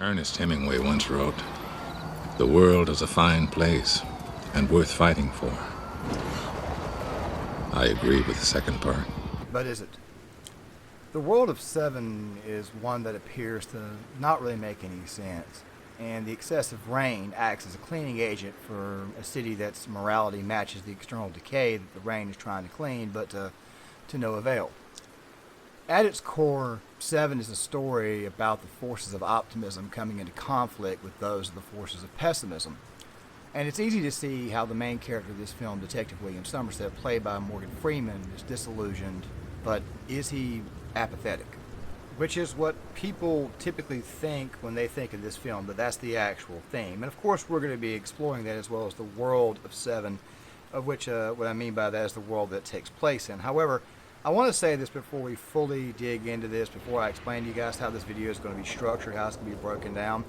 Ernest Hemingway once wrote, "The world is a fine place and worth fighting for." I agree with the second part. But is it? The world of Seven is one that appears to not really make any sense, and the excessive rain acts as a cleaning agent for a city that's morality matches the external decay that the rain is trying to clean, but to no avail. At its core, Seven is a story about the forces of optimism coming into conflict with those of the forces of pessimism. And it's easy to see how the main character of this film, Detective William Sommerset, played by Morgan Freeman, is disillusioned, but is he apathetic? Which is what people typically think when they think of this film, but that's the actual theme. And of course, we're going to be exploring that as well as the world of Seven, of which what I mean by that is the world that takes place in. However, I want to say this before we fully dig into this, before I explain to you guys how this video is going to be structured, how it's going to be broken down,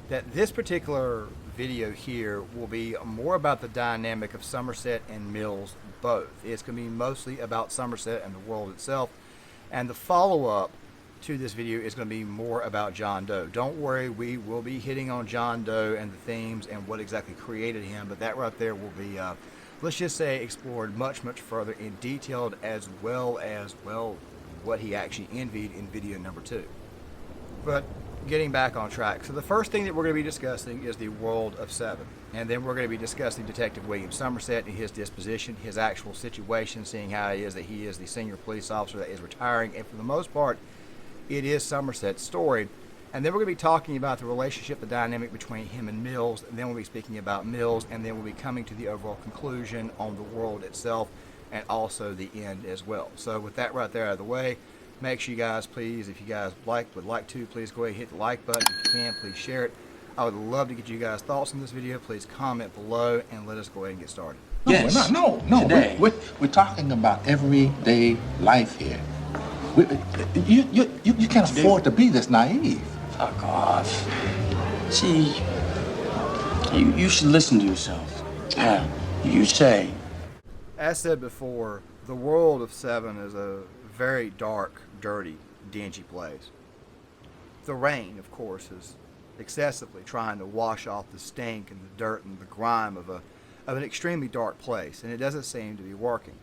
that this particular video here will be more about the dynamic of Sommerset and Mills both. It's going to be mostly about Sommerset and the world itself, and the follow-up to this video is going to be more about John Doe. Don't worry, we will be hitting on John Doe and the themes and what exactly created him, but that right there will be let's just say explored much further in detailed, as well what he actually envied in video number 2. But getting back on track, so the first thing that we're going to be discussing is the world of Seven, and then we're going to be discussing Detective William Sommerset and his disposition, his actual situation, seeing how it is that he is the senior police officer that is retiring, and for the most part it is Sommerset's story. And then we're going to be talking about the relationship, the dynamic between him and Mills, and then we'll be speaking about Mills, and then we'll be coming to the overall conclusion on the world itself and also the end as well. So with that right there out of the way, make sure you guys, please, if you guys would like to, please go ahead and hit the like button. If you can, please share it. I would love to get you guys' thoughts on this video. Please comment below and let us go ahead and get started. Yes. No. Today. We're talking about everyday life here. You can't afford to be this naive. Fuck off. See, you should listen to yourself. Yeah, you say. As said before, the world of Seven is a very dark, dirty, dingy place. The rain, of course, is excessively trying to wash off the stink and the dirt and the grime of an extremely dark place, and it doesn't seem to be working.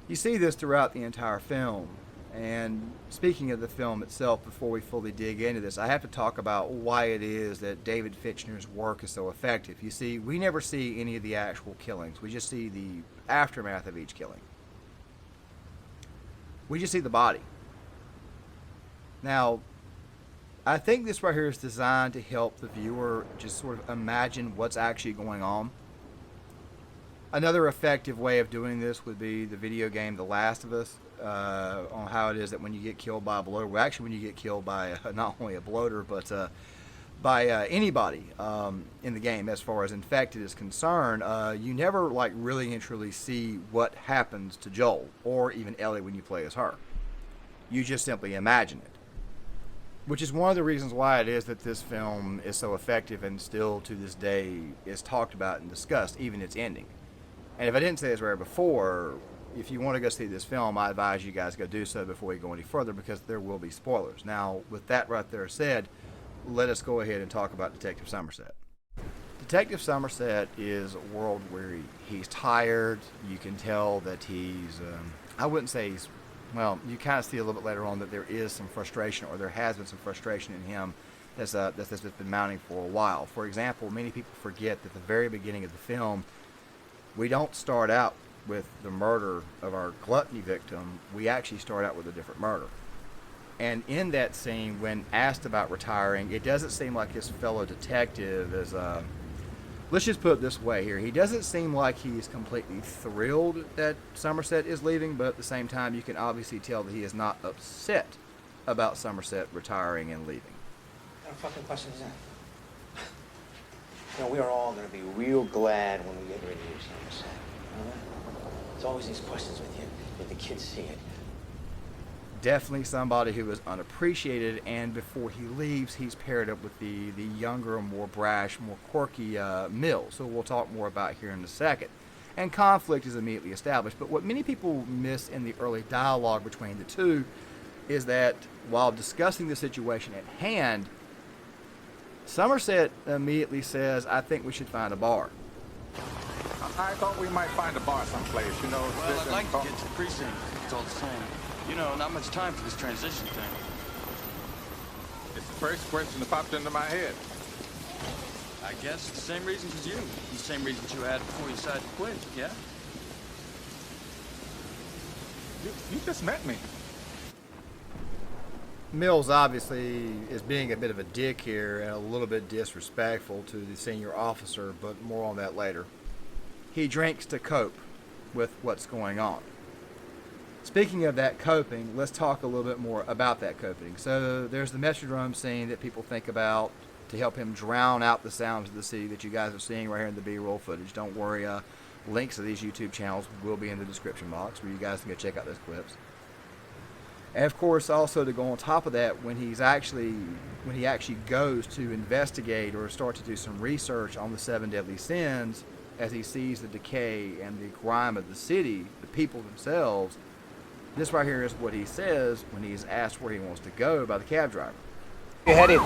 You see this throughout the entire film. And speaking of the film itself, before we fully dig into this, I have to talk about why it is that David Fincher's work is so effective. You see, we never see any of the actual killings. We just see the aftermath of each killing. We just see the body. Now, I think this right here is designed to help the viewer just sort of imagine what's actually going on. Another effective way of doing this would be the video game The Last of Us, on how it is that when you get killed by a bloater, well, actually when you get killed by not only a bloater, but by anybody in the game as far as infected is concerned, you never like really and truly see what happens to Joel or even Ellie when you play as her. You just simply imagine it. Which is one of the reasons why it is that this film is so effective and still to this day is talked about and discussed, even its ending. And if I didn't say this right before, if you want to go see this film, I advise you guys go do so before you go any further, because there will be spoilers. Now, with that right there said, let us go ahead and talk about Detective Sommerset. Detective Sommerset is world weary. He's tired. You can tell that he's, I wouldn't say he's, well, you kind of see a little bit later on that there is some frustration, or there has been some frustration in him that's been mounting for a while. For example, many people forget that the very beginning of the film, we don't start out with the murder of our gluttony victim. We actually start out with a different murder. And in that scene, when asked about retiring, it doesn't seem like his fellow detective is, let's just put it this way here. He doesn't seem like he's completely thrilled that Sommerset is leaving, but at the same time, you can obviously tell that he is not upset about Sommerset retiring and leaving. What kind of fucking question is that? You know, we are all going to be real glad when we get rid of you, Sommerset. You know that? It's always these questions with you. Did the kids see it? Definitely somebody who is unappreciated, and before he leaves, he's paired up with the younger, more brash, more quirky Mills, so we'll talk more about here in a second. And conflict is immediately established, but what many people miss in the early dialogue between the two is that while discussing the situation at hand, Sommerset immediately says, I think we should find a bar. I thought we might find a bar someplace, you know. Well, I'd like to get to the precinct. It's all the same. You know, not much time for this transition thing. It's the first question that popped into my head. I guess it's the same reasons as you. The same reasons you had before you decided to quit, yeah? You just met me. Mills obviously is being a bit of a dick here and a little bit disrespectful to the senior officer, but more on that later. He drinks to cope with what's going on. Speaking of that coping, let's talk a little bit more about that coping. So there's the Metrodrome scene that people think about to help him drown out the sounds of the city that you guys are seeing right here in the B-roll footage. Don't worry, links to these YouTube channels will be in the description box where you guys can go check out those clips. And of course, also to go on top of that, when he actually goes to investigate or start to do some research on the 7 deadly sins, as he sees the decay and the grime of the city, the people themselves, this right here is what he says when he's asked where he wants to go by the cab driver. You headed?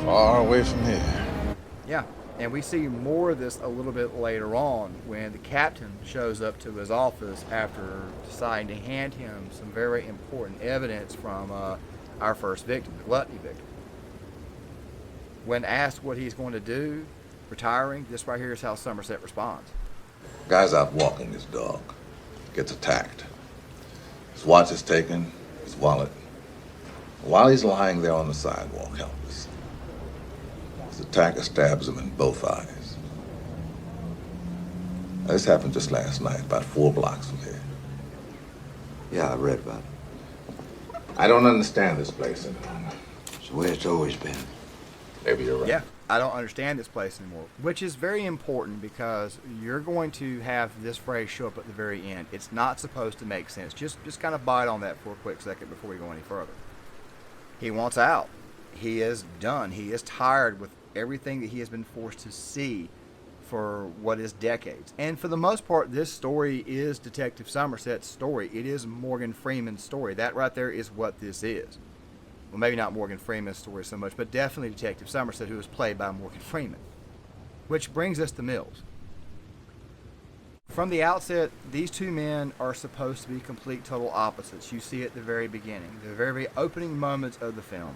Far away from here. Yeah, and we see more of this a little bit later on when the captain shows up to his office after deciding to hand him some very important evidence from our first victim, the gluttony victim. When asked what he's going to do, retiring, this right here is how Sommerset responds. Guy's out walking his dog, gets attacked. His watch is taken, his wallet. While he's lying there on the sidewalk, helpless, his attacker stabs him in both eyes. Now, this happened just last night, about 4 blocks from here. Yeah, I read about it. I don't understand this place anymore. It's the way it's always been. Maybe you're right. Yeah, I don't understand this place anymore, which is very important because you're going to have this phrase show up at the very end. It's not supposed to make sense. Just kind of bite on that for a quick second before we go any further. He wants out. He is done. He is tired with everything that he has been forced to see for what is decades. And for the most part, this story is Detective Sommerset's story. It is Morgan Freeman's story. That right there is what this is. Well, maybe not Morgan Freeman's story so much, but definitely Detective Sommerset, who is played by Morgan Freeman. Which brings us to Mills. From the outset, these two men are supposed to be complete total opposites. You see it at the very beginning, the very opening moments of the film.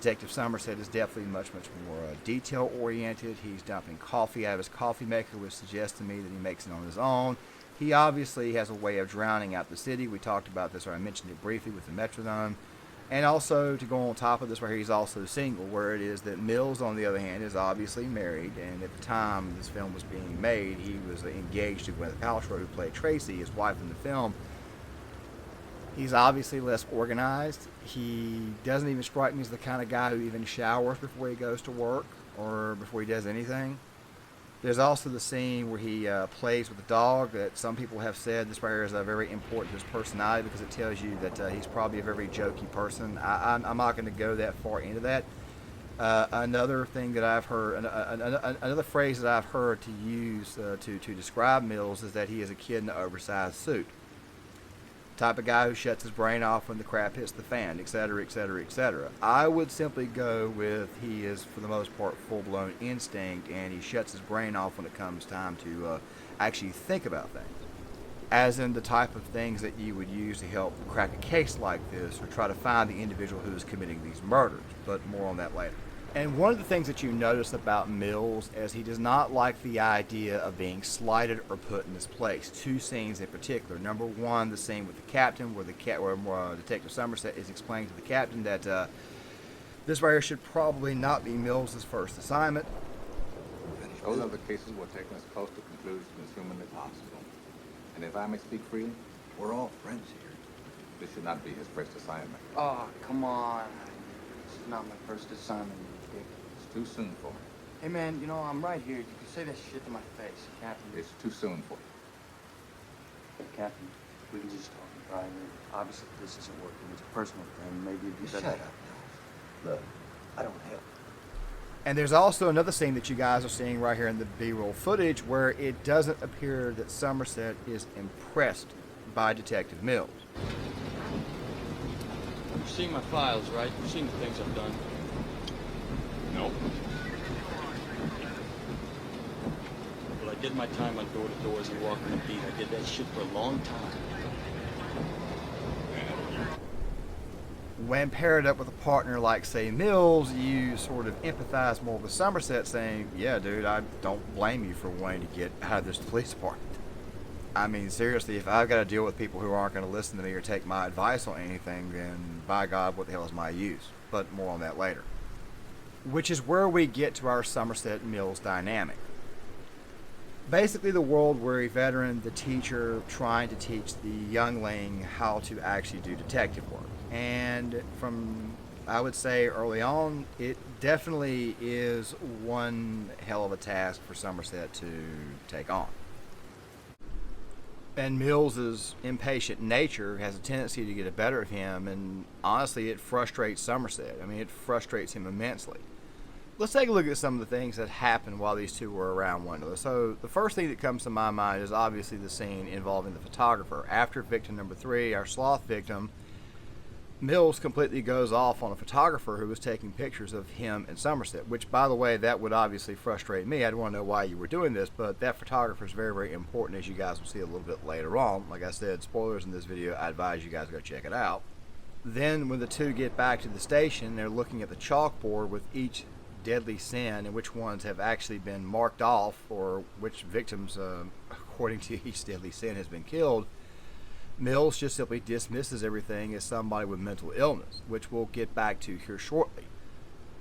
Detective Sommerset is definitely much more detail-oriented. He's dumping coffee out of his coffee maker, which suggests to me that he makes it on his own. He obviously has a way of drowning out the city. We talked about this, or I mentioned it briefly with the Metrodome. And also, to go on top of this, where he's also single, where it is that Mills, on the other hand, is obviously married, and at the time this film was being made, he was engaged to Gwyneth Paltrow, who played Tracy, his wife in the film. He's obviously less organized. He doesn't even strike me as the kind of guy who even showers before he goes to work, or before he does anything. There's also the scene where he plays with the dog that some people have said this right here is very important to his personality because it tells you that he's probably a very jokey person. I'm not going to go that far into that. Another thing that I've heard, another phrase that I've heard to use to describe Mills is that he is a kid in an oversized suit. Type of guy who shuts his brain off when the crap hits the fan, etc., etc., etc. I would simply go with he is, for the most part, full-blown instinct, and he shuts his brain off when it comes time to actually think about things. As in the type of things that you would use to help crack a case like this, or try to find the individual who is committing these murders, but more on that later. And one of the things that you notice about Mills is he does not like the idea of being slighted or put in his place. 2 scenes in particular. Number 1, the scene with the captain, where Detective Sommerset is explaining to the captain that this right here should probably not be Mills' first assignment. Those other cases were taken as close to conclusion as humanly possible. And if I may speak freely, We're all friends here. this should not be his first assignment. Oh, come on. This is not my first assignment, you dick. It's too soon for me. Hey, man, you know, I'm right here. You can say that shit to my face, Captain. It's too soon for you. Captain, we can just talk in private. Obviously, this isn't working. It's a personal thing. Maybe it'd be Shut better. up, Mills. Look, I don't help. And there's also another scene that you guys are seeing right here in the B-roll footage where it doesn't appear that Sommerset is impressed by Detective Mills. You've seen my files, right? You've seen the things I've done. No. Well, I did my time on door-to-doors and walking the beat. I did that shit for a long time. When paired up with a partner like, say, Mills, you sort of empathize more with Sommerset, saying, yeah, dude, I don't blame you for wanting to get out of this police department. I mean, seriously, if I've got to deal with people who aren't going to listen to me or take my advice on anything, then by God, what the hell is my use? But more on that later. Which is where we get to our Sommerset Mills dynamic. Basically the world where a veteran, the teacher, trying to teach the youngling how to actually do detective work. And from, I would say early on, it definitely is one hell of a task for Sommerset to take on. And Mills's impatient nature has a tendency to get the better of him, and honestly, it frustrates Sommerset. I mean, it frustrates him immensely. Let's take a look at some of the things that happened while these two were around one another. So the first thing that comes to my mind is obviously the scene involving the photographer. After victim number 3, our sloth victim, Mills completely goes off on a photographer who was taking pictures of him and Sommerset, which, by the way, that would obviously frustrate me. I'd want to know why you were doing this, but that photographer is very, very important, as you guys will see a little bit later on. Like I said, spoilers in this video. I advise you guys to go check it out. Then when the two get back to the station, they're looking at the chalkboard with each deadly sin and which ones have actually been marked off, or which victims, according to each deadly sin, has been killed. Mills just simply dismisses everything as somebody with mental illness, which we'll get back to here shortly.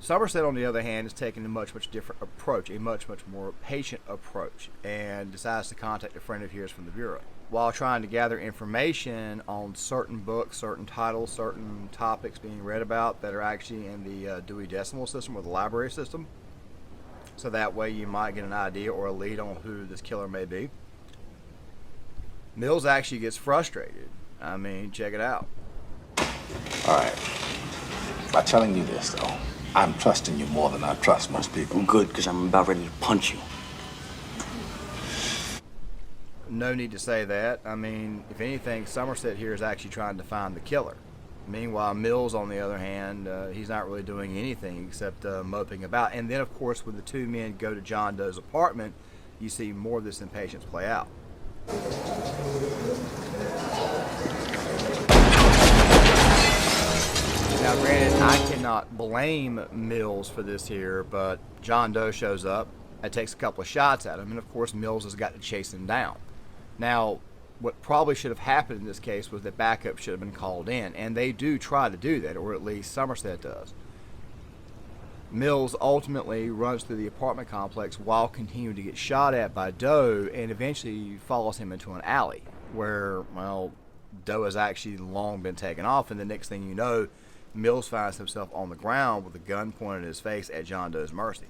Sommerset, on the other hand, is taking a much, much different approach, a much, much more patient approach, and decides to contact a friend of his from the Bureau. While trying to gather information on certain books, certain titles, certain topics being read about that are actually in the Dewey Decimal System or the library system. So that way you might get an idea or a lead on who this killer may be. Mills actually gets frustrated. I mean, check it out. All right. By telling you this, though, I'm trusting you more than I trust most people. Good, because I'm about ready to punch you. No need to say that. I mean, if anything, Sommerset here is actually trying to find the killer. Meanwhile, Mills, on the other hand, he's not really doing anything except moping about. And then, of course, when the two men go to John Doe's apartment, you see more of this impatience play out. Now, granted, I cannot blame Mills for this here, but John Doe shows up and takes a couple of shots at him, and of course Mills has got to chase him down. Now, what probably should have happened in this case was that backup should have been called in, and they do try to do that, or at least Sommerset does. Mills ultimately runs through the apartment complex while continuing to get shot at by Doe, and eventually follows him into an alley where, well, Doe has actually long been taken off, and the next thing you know, Mills finds himself on the ground with a gun pointed at his face at John Doe's mercy.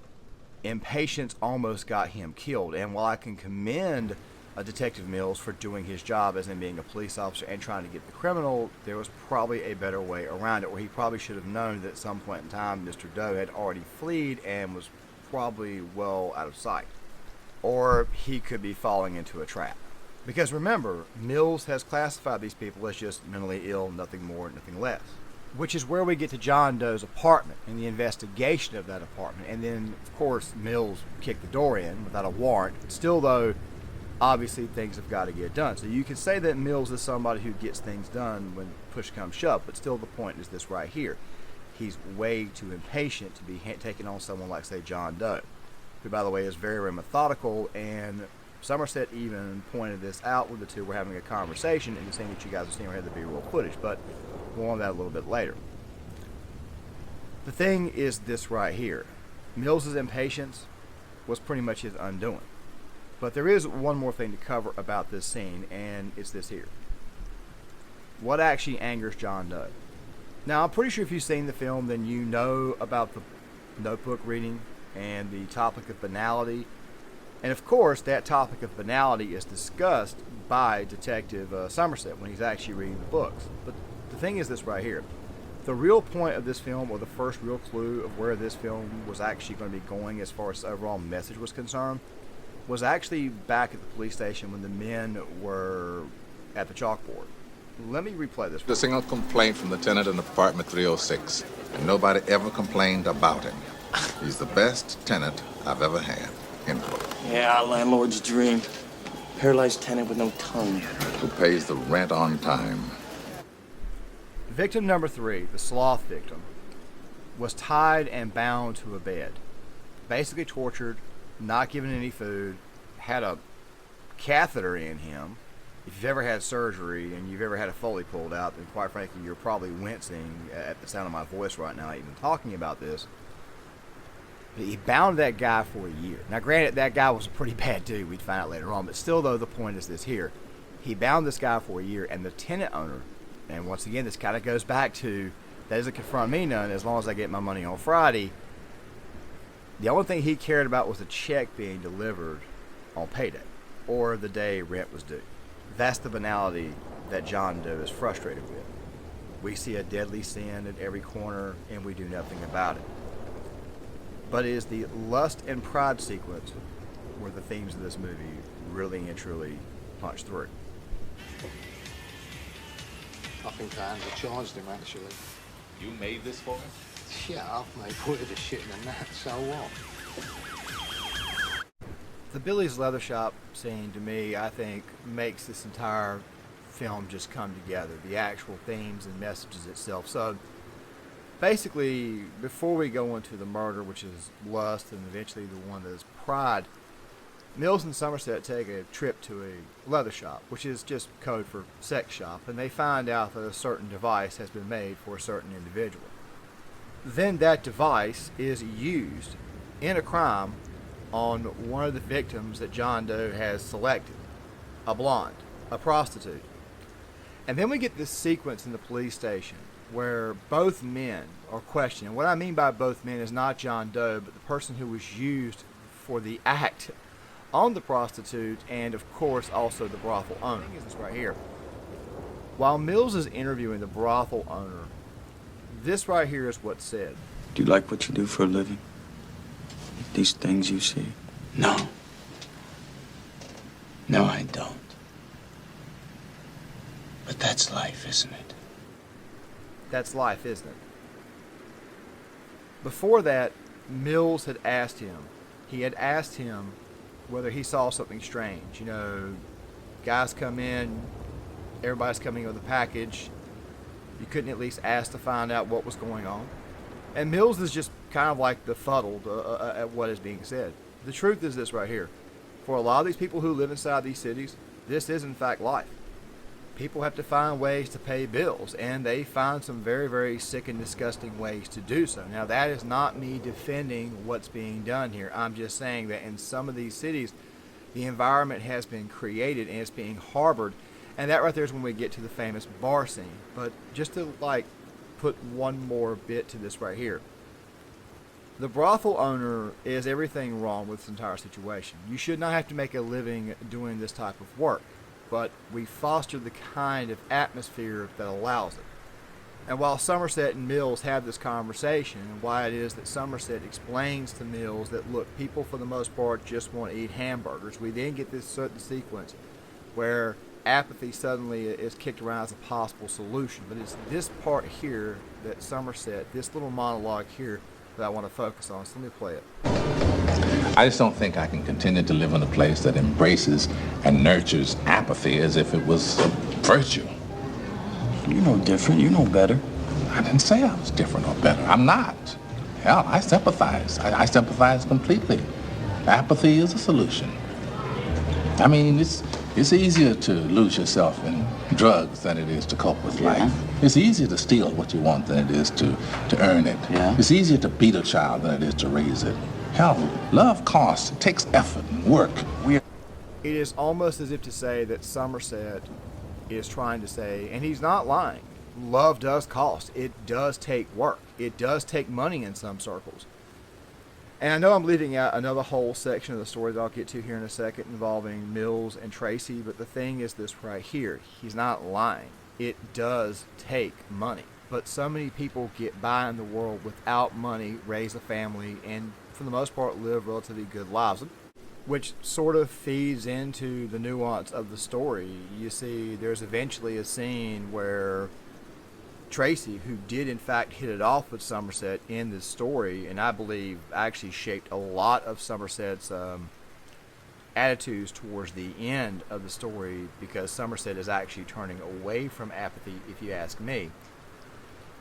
Impatience almost got him killed, and while I can commend Detective Mills for doing his job as in being a police officer and trying to get the criminal, there was probably a better way around it, where he probably should have known that at some point in time Mr. Doe had already fled and was probably well out of sight. Or he could be falling into a trap. Because remember, Mills has classified these people as just mentally ill, nothing more, nothing less. Which is where we get to John Doe's apartment and the investigation of that apartment. And then, of course, Mills kicked the door in without a warrant. Still, though, obviously things have got to get done. So you can say that Mills is somebody who gets things done when push comes shove, but still the point is this right here. He's way too impatient to be taking on someone like, say, John Doe, who, by the way, is very, very methodical, and Sommerset even pointed this out when the two were having a conversation in the scene that you guys are seeing right here, the B-roll footage, but we'll on that a little bit later. The thing is this right here. Mills's impatience was pretty much his undoing. But there is one more thing to cover about this scene, and it's this here. What actually angers John Doe? Now, I'm pretty sure if you've seen the film, then you know about the notebook reading and the topic of banality. And of course, that topic of banality is discussed by Detective Sommerset when he's actually reading the books. But the thing is this right here. The real point of this film, or the first real clue of where this film was actually going to be going as far as the overall message was concerned, was actually back at the police station when the men were at the chalkboard. Let me replay this. A single complaint from the tenant in apartment 306, and nobody ever complained about him. He's the best tenant I've ever had. End quote. Yeah, landlord's dream. Paralyzed tenant with no tongue. Who pays the rent on time. Victim number 3, the sloth victim, was tied and bound to a bed. Basically tortured, not given any food, had a catheter in him. If you've ever had surgery and you've ever had a Foley pulled out, then quite frankly, you're probably wincing at the sound of my voice right now, even talking about this. But he bound that guy for a year. Now, granted, that guy was a pretty bad dude. We'd find out later on. But still, though, the point is this here. He bound this guy for a year, and the tenant owner, and once again, this kind of goes back to, that doesn't confront me none as long as I get my money on Friday. The only thing he cared about was a check being delivered on payday or the day rent was due. That's the banality that John Doe is frustrated with. We see a deadly sin at every corner and we do nothing about it. But it is the lust and pride sequence where the themes of this movie really and truly punch through. I think I undercharged him, actually. You made this for me? Yeah, I've made wood of shit and that, so what? The Billy's Leather Shop scene, to me, I think, makes this entire film just come together. The actual themes and messages itself. So, basically, before we go into the murder, which is lust, and eventually the one that is pride, Mills and Sommerset take a trip to a leather shop, which is just code for sex shop, and they find out that a certain device has been made for a certain individual. Then that device is used in a crime on one of the victims that John Doe has selected, a blonde, a prostitute. And then we get this sequence in the police station where both men are questioned. And what I mean by both men is not John Doe, but the person who was used for the act on the prostitute, and of course also the brothel owner. This right here. While Mills is interviewing the brothel owner, this right here is what's said. Do you like what you do for a living? These things you see? No. No, I don't. But that's life, isn't it? That's life, isn't it? Before that, Mills had asked him, whether he saw something strange. You know, guys come in, everybody's coming with a package. You couldn't at least ask to find out what was going on. And Mills is just kind of like befuddled at what is being said. The truth is this right here. For a lot of these people who live inside these cities, this is in fact life. People have to find ways to pay bills, and they find some very, very sick and disgusting ways to do so. Now, that is not me defending what's being done here. I'm just saying that in some of these cities, the environment has been created and it's being harbored. And that right there is when we get to the famous bar scene. But just to put one more bit to this right here. The brothel owner is everything wrong with this entire situation. You should not have to make a living doing this type of work. But we foster the kind of atmosphere that allows it. And while Sommerset and Mills have this conversation, and why it is that Sommerset explains to Mills that, look, people for the most part just want to eat hamburgers, we then get this certain sequence where apathy suddenly is kicked around as a possible solution. But it's this part here that Sommerset, this little monologue here, that I want to focus on. So let me play it. I just don't think I can continue to live in a place that embraces and nurtures apathy as if it was a virtue. You know different. You know better. I didn't say I was different or better. I'm not. Hell, I sympathize. I sympathize completely. Apathy is a solution. I mean, it's easier to lose yourself in drugs than it is to cope with life. It's easier to steal what you want than it is to earn it. Yeah. It's easier to beat a child than it is to raise it. Hell, love costs. It takes effort and work. It is almost as if to say that Sommerset is trying to say, and he's not lying, love does cost. It does take work. It does take money in some circles. And I know I'm leaving out another whole section of the story that I'll get to here in a second involving Mills and Tracy, but the thing is this right here. He's not lying. It does take money. But so many people get by in the world without money, raise a family, and for the most part live relatively good lives. which sort of feeds into the nuance of the story. You see, there's eventually a scene where Tracy, who did in fact hit it off with Sommerset in this story, and I believe actually shaped a lot of Sommerset's attitudes towards the end of the story, because Sommerset is actually turning away from apathy, if you ask me.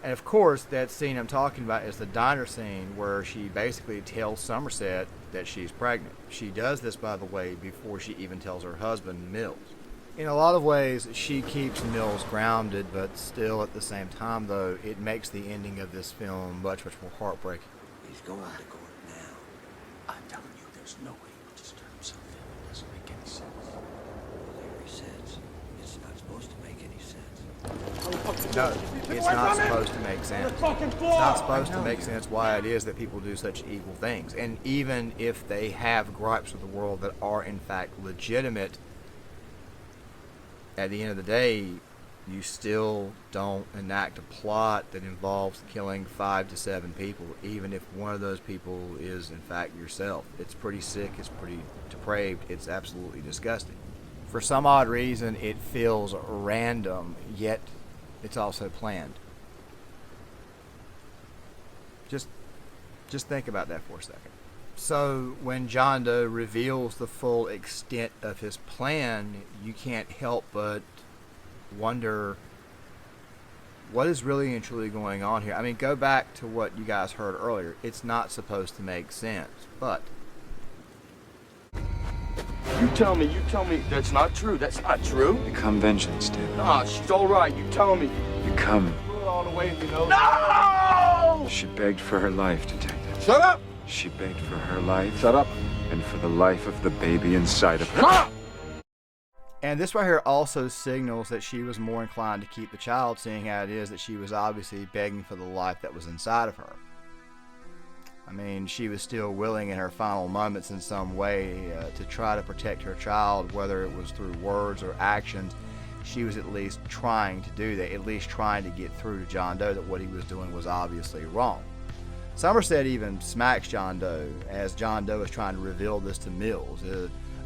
And of course, that scene I'm talking about is the diner scene where she basically tells Sommerset that she's pregnant. She does this, by the way, before she even tells her husband, Mills. In a lot of ways, she keeps Mills grounded, but still at the same time, though, it makes the ending of this film much, much more heartbreaking. He's going to court now. I'm telling you, there's no way he would just turn himself in. It doesn't make any sense. Larry says it's not supposed to make any sense. No, it's not supposed to make sense. It's not supposed to make sense why it is that people do such evil things. And even if they have gripes with the world that are in fact legitimate, at the end of the day, you still don't enact a plot that involves killing 5 to 7 people, even if one of those people is in fact yourself. It's pretty sick, it's pretty depraved, it's absolutely disgusting. For some odd reason, it feels random, yet it's also planned. Just think about that for a second. So when John Doe reveals the full extent of his plan, you can't help but wonder what is really and truly going on here. I mean, go back to what you guys heard earlier. It's not supposed to make sense, but You tell me that's not true. That's not true. Become vengeance, David. Nah, she's all right. You tell me. Become. All the way, you know. No! She begged for her life, Detective. Shut up! She begged for her life. Shut up. And for the life of the baby inside of her. Shut up! and this right here also signals that she was more inclined to keep the child, seeing how it is that she was obviously begging for the life that was inside of her. I mean, she was still willing in her final moments in some way to try to protect her child, whether it was through words or actions. She was at least trying to do that, at least trying to get through to John Doe that what he was doing was obviously wrong. Sommerset even smacks John Doe as John Doe is trying to reveal this to Mills.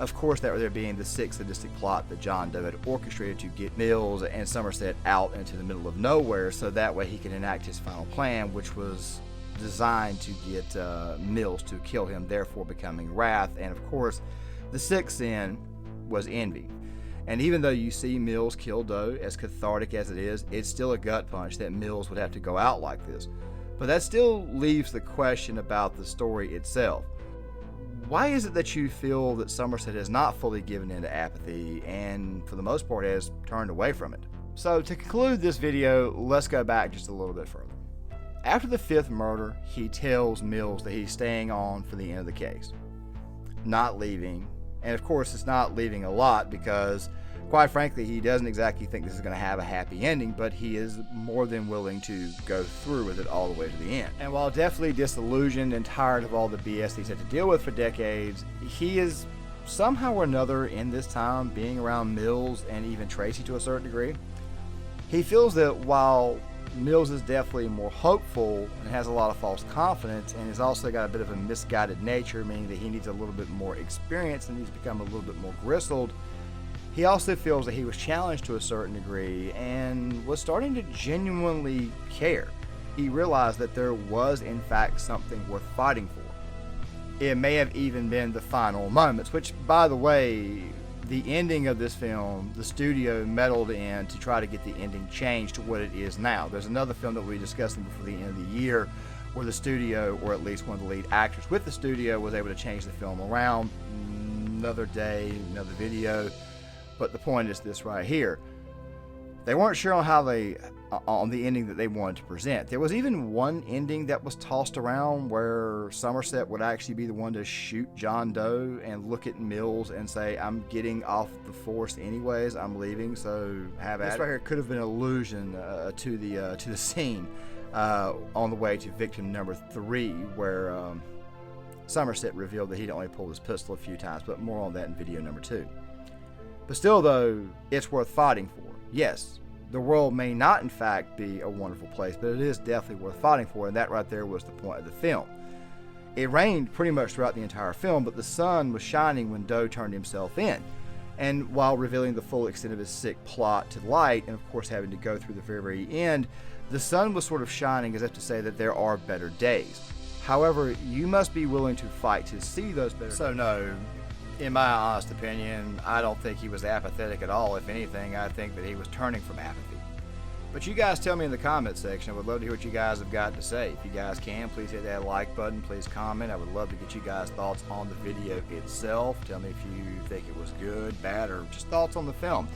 Of course, that there being the sick sadistic plot that John Doe had orchestrated to get Mills and Sommerset out into the middle of nowhere so that way he can enact his final plan, which was designed to get Mills to kill him, therefore becoming wrath. And of course, the sixth sin was envy. And even though you see Mills kill Doe, as cathartic as it is, it's still a gut punch that Mills would have to go out like this. But that still leaves the question about the story itself. Why is it that you feel that Sommerset has not fully given in to apathy and, for the most part, has turned away from it? So, to conclude this video, let's go back just a little bit further. After the fifth murder, he tells Mills that he's staying on for the end of the case, not leaving. And of course, it's not leaving a lot because, quite frankly, he doesn't exactly think this is going to have a happy ending, but he is more than willing to go through with it all the way to the end. And while definitely disillusioned and tired of all the BS he's had to deal with for decades, he is somehow or another in this time being around Mills and even Tracy to a certain degree. He feels that while Mills is definitely more hopeful and has a lot of false confidence and has also got a bit of a misguided nature, meaning that he needs a little bit more experience and needs to become a little bit more gristled, he also feels that he was challenged to a certain degree and was starting to genuinely care. He realized that there was in fact something worth fighting for. It may have even been the final moments, which, by the way, the ending of this film, the studio meddled in to try to get the ending changed to what it is now. There's another film that we'll be discussing before the end of the year where the studio, or at least one of the lead actors with the studio, was able to change the film around. Another day, another video. But the point is this right here. They weren't sure on the ending that they wanted to present. There was even one ending that was tossed around where Sommerset would actually be the one to shoot John Doe and look at Mills and say, "I'm getting off the force anyways. I'm leaving, so have at it." This right here could have been an allusion to the scene on the way to victim number 3, where Sommerset revealed that he'd only pulled his pistol a few times, but more on that in video number 2. But still, though, it's worth fighting for. Yes, the world may not, in fact, be a wonderful place, but it is definitely worth fighting for, and that right there was the point of the film. It rained pretty much throughout the entire film, but the sun was shining when Doe turned himself in. And while revealing the full extent of his sick plot to light, and of course having to go through the very end, the sun was sort of shining as if to say that there are better days. However, you must be willing to fight to see those better days. So no, in my honest opinion, I don't think he was apathetic at all. If anything, I think that he was turning from apathy. But you guys tell me in the comment section. I would love to hear what you guys have got to say. If you guys can, please hit that like button. Please comment. I would love to get you guys' thoughts on the video itself. Tell me if you think it was good, bad, or just thoughts on the film.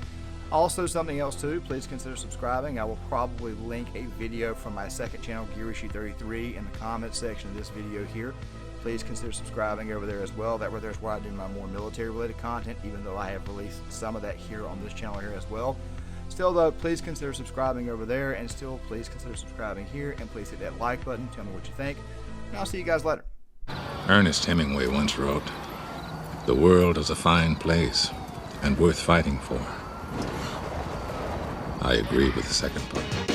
Also, something else too, please consider subscribing. I will probably link a video from my second channel, Gear Issue 33, in the comment section of this video here. Please consider subscribing over there as well. That way there's where I do my more military-related content, even though I have released some of that here on this channel here as well. Still though, please consider subscribing over there, and still please consider subscribing here, and please hit that like button. Tell me what you think, and I'll see you guys later. Ernest Hemingway once wrote, "The world is a fine place and worth fighting for." I agree with the second part.